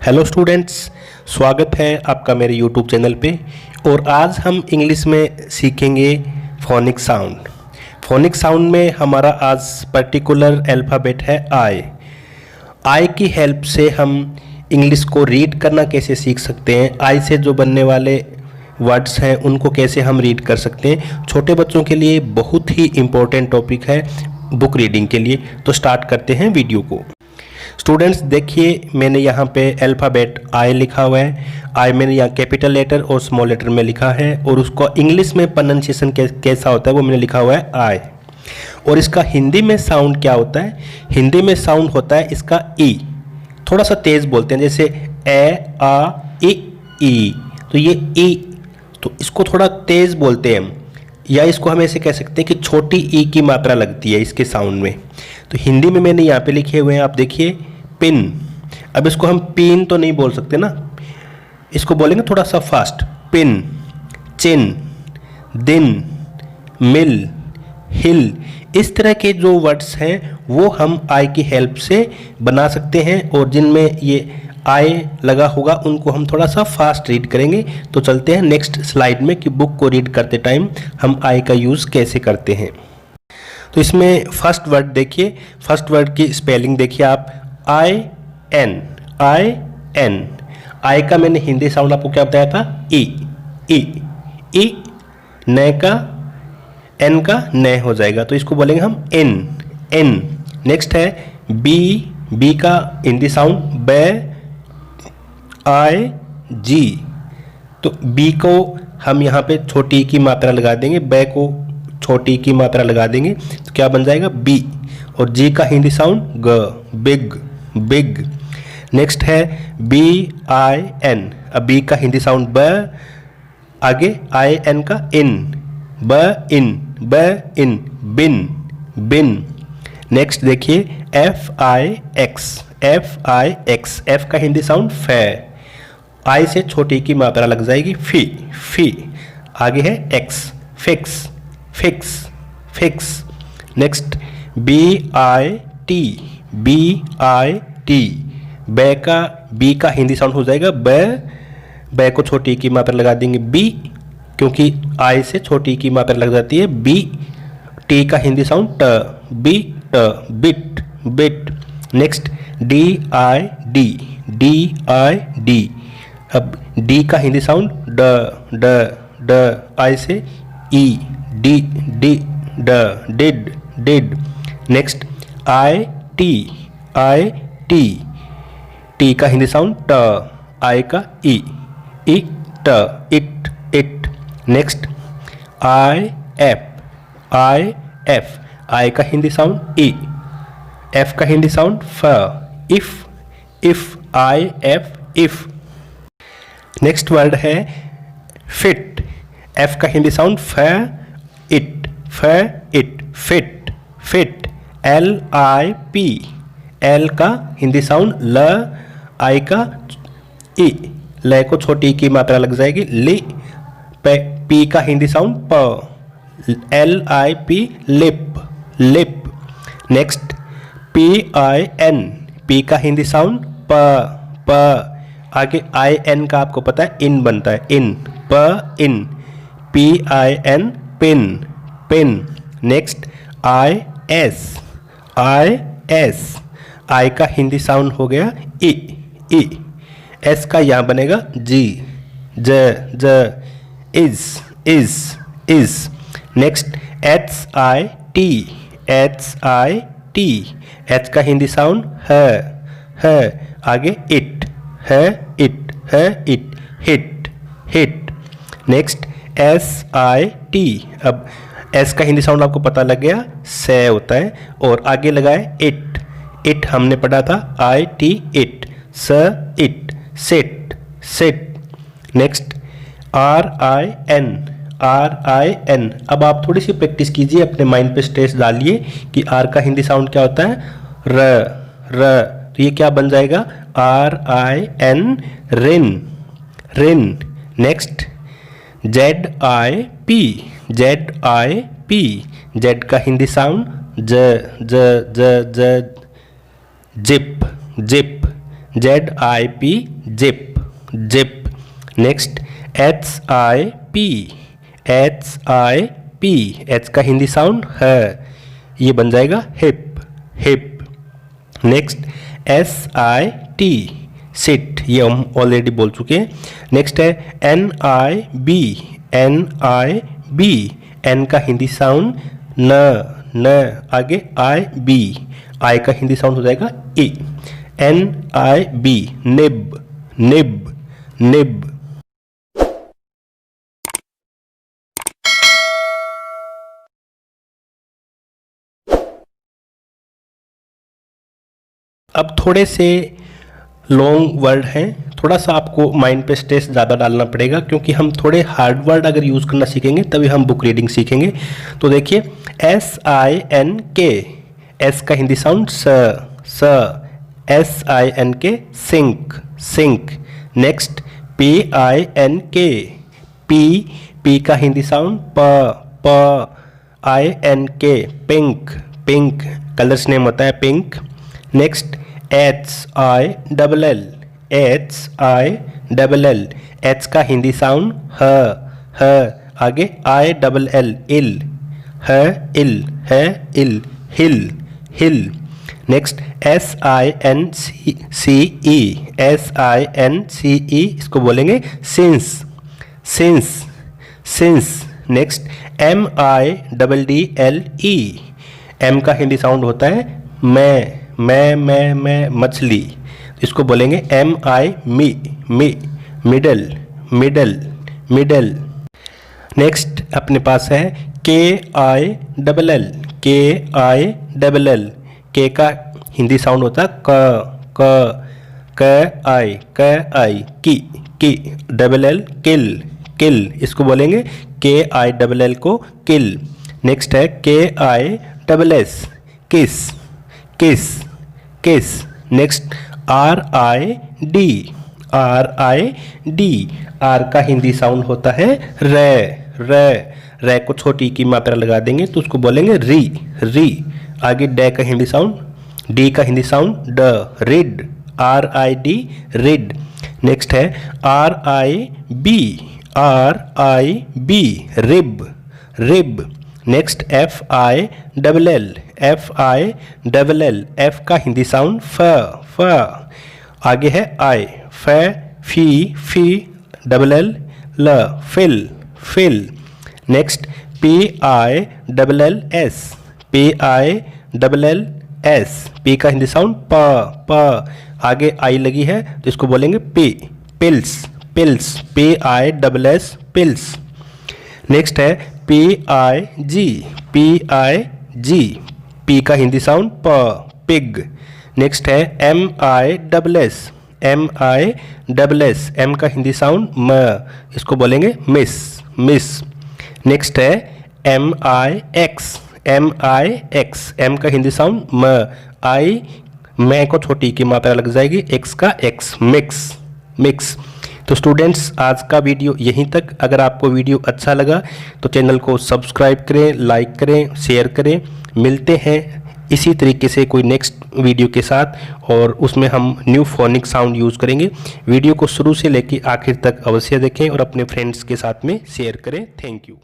Hello students, स्वागत है आपका मेरे यूट्यूब चैनल पे। और आज हम इंग्लिश में सीखेंगे फोनिक साउंड। फोनिक साउंड में हमारा आज पर्टिकुलर अल्फ़ाबेट है आई। आई की हेल्प से हम इंग्लिश को रीड करना कैसे सीख सकते हैं, आई से जो बनने वाले वर्ड्स हैं उनको कैसे हम रीड कर सकते हैं। छोटे बच्चों के लिए बहुत ही इम्पोर्टेंट टॉपिक है बुक रीडिंग के लिए। तो स्टार्ट करते हैं वीडियो को। स्टूडेंट्स देखिए, मैंने यहाँ पे अल्फ़ाबेट आई लिखा हुआ है। आई मैंने यहाँ कैपिटल लेटर और स्मॉल लेटर में लिखा है, और उसको इंग्लिश में प्रोनाउंसिएशन कैसा होता है वो मैंने लिखा हुआ है आई। और इसका हिंदी में साउंड क्या होता है? हिंदी में साउंड होता है इसका ई। थोड़ा सा तेज़ बोलते हैं, जैसे ए आ ई। तो ये ई, तो इसको थोड़ा तेज़ बोलते हैं हम, या इसको हम ऐसे कह सकते हैं कि छोटी ई की मात्रा लगती है इसके साउंड में। तो हिंदी में मैंने यहाँ पे लिखे हुए हैं, आप देखिए, पिन। अब इसको हम पिन तो नहीं बोल सकते ना, इसको बोलेंगे थोड़ा सा फास्ट। पिन, चिन, दिन, मिल, हिल। इस तरह के जो वर्ड्स हैं वो हम आई की हेल्प से बना सकते हैं, और जिनमें ये आई लगा होगा उनको हम थोड़ा सा फास्ट रीड करेंगे। तो चलते हैं नेक्स्ट स्लाइड में कि बुक को रीड करते टाइम हम आई का यूज़ कैसे करते हैं। तो इसमें फर्स्ट वर्ड देखिए, फर्स्ट वर्ड की स्पेलिंग देखिए आप, आई एन। आई एन, आई का मैंने हिंदी साउंड आपको क्या बताया था? ई। ई, ई। न का, एन का न हो जाएगा, तो इसको बोलेंगे हम एन। एन। नेक्स्ट है बी। बी का हिंदी साउंड ब। आई जी। तो बी को हम यहाँ पे छोटी की मात्रा लगा देंगे, ब को छोटी की मात्रा लगा देंगे, तो क्या बन जाएगा? बी। और जी का हिंदी साउंड ग, बिग, बिग। नेक्स्ट है बी आई एन। अब बी का हिंदी साउंड ब, आगे आई एन का इन, ब इन, ब इन, बिन, बिन। नेक्स्ट देखिए F I x. F I x, F का हिंदी साउंड फे, आई से छोटी की मात्रा लग जाएगी, फी, फी। आगे है X, fix, fix, fix. Next B I T. B I T, B का हिंदी साउंड हो जाएगा ब को छोटी की मात्रा लगा देंगे बी, क्योंकि आई से छोटी की मात्रा लग जाती है बी। टी का हिंदी साउंड ट, बी ट, bit, bit. Next D I D. D I D. अब डी का हिंदी साउंड ड, ड, ड। आई से ई, डी, डी, ड, did, did. Next I T. I T, T का हिंदी साउंड ट, आई का ई, ई ट, it, it. Next I F. I F, I का हिंदी साउंड ई, एफ का हिंदी साउंड फ, if, if. I F, if. Next word है फिट। एफ का हिंदी साउंड फ, इट, फ, it, fit, fit. L I P. L का हिंदी साउंड ल, आई का ई, ल को छोटी की मात्रा लग जाएगी, ली। पी का हिंदी साउंड प, L I P, lip, lip. Next P I N. P का हिंदी साउंड प, प। आगे आई एन का आपको पता है इन बनता है, इन, प in. P I N, pin, pin. Next I S. I S, I का हिंदी साउंड हो गया ई, ई। एस का यहाँ बनेगा जी, ज, ज। Is, is, is. Next H I T. H I T, H का हिंदी साउंड है। आगे इट है, इट है, it, hit, hit. Next S I T. अब एस का हिंदी साउंड आपको पता लग गया, से होता है, और आगे लगाए इट। इट हमने पढ़ा था आई टी, इट, स, it, sit, sit. Next R I N. R I N. अब आप थोड़ी सी प्रैक्टिस कीजिए, अपने माइंड पे स्ट्रेस डालिए कि आर का हिंदी साउंड क्या होता है? र, र। तो ये क्या बन जाएगा? R I N, rin, rin. Next Z I P. Z I P, Z का हिंदी साउंड ज, ज, ज, ज, zip, zip. ZIP zip zip. Next HIP HIP, H का हिंदी साउंड है, ये बन जाएगा hip hip. Next SIT sit, ये हम ऑलरेडी बोल चुके हैं। नेक्स्ट है NIB NIB, एन का हिंदी साउंड न, आगे IB, आई का हिंदी साउंड हो जाएगा ई। NIB nib nib nib. अब थोड़े से लॉन्ग वर्ड हैं, थोड़ा सा आपको माइंड पे स्ट्रेस ज़्यादा डालना पड़ेगा, क्योंकि हम थोड़े हार्ड वर्ड अगर यूज़ करना सीखेंगे तभी हम बुक रीडिंग सीखेंगे। तो देखिए SINK, एस का हिंदी साउंड स, SINK sink sink. Next PINK P का हिंदी साउंड प INK pink pink, colours name होता है पिंक। नेक्स्ट HILL एच का हिंदी साउंड ह, आगे ILL ill ill hill hill. Next SINCE इसको बोलेंगे since since. Next MIDDLE, M का हिंदी साउंड होता है मैं मछली, इसको बोलेंगे MI मिडल। नेक्स्ट अपने पास है KILL के का हिंदी साउंड होता है आई की डबल एल किल, इसको बोलेंगे KILL को किल। नेक्स्ट है KISS किस। नेक्स्ट RID आर का हिंदी साउंड होता है रे को छोटी की मात्रा लगा देंगे तो उसको बोलेंगे री। आगे डी का हिंदी साउंड ड, रिड RID रिड। नेक्स्ट है RIB rib. Next FILL F का हिंदी साउंड फ। आगे है आई फी डबल एल ल फिल। नेक्स्ट PILLS पी का हिंदी साउंड प। आगे आई लगी है तो इसको बोलेंगे पिल्स PISS पिल्स। नेक्स्ट है PIG पी का हिंदी साउंड पिग। नेक्स्ट है MISS एम का हिंदी साउंड म, इसको बोलेंगे मिस। नेक्स्ट है MIX एम का हिंदी साउंड म, आई मैं को छोटी की मात्रा लग जाएगी, एक्स का एक्स मिक्स। तो स्टूडेंट्स आज का वीडियो यहीं तक। अगर आपको वीडियो अच्छा लगा तो चैनल को सब्सक्राइब करें, लाइक करें, शेयर करें। मिलते हैं इसी तरीके से कोई नेक्स्ट वीडियो के साथ और उसमें हम न्यू फोनिक साउंड यूज़ करेंगे। वीडियो को शुरू से लेकर आखिर तक अवश्य देखें और अपने फ्रेंड्स के साथ में शेयर करें। Thank you.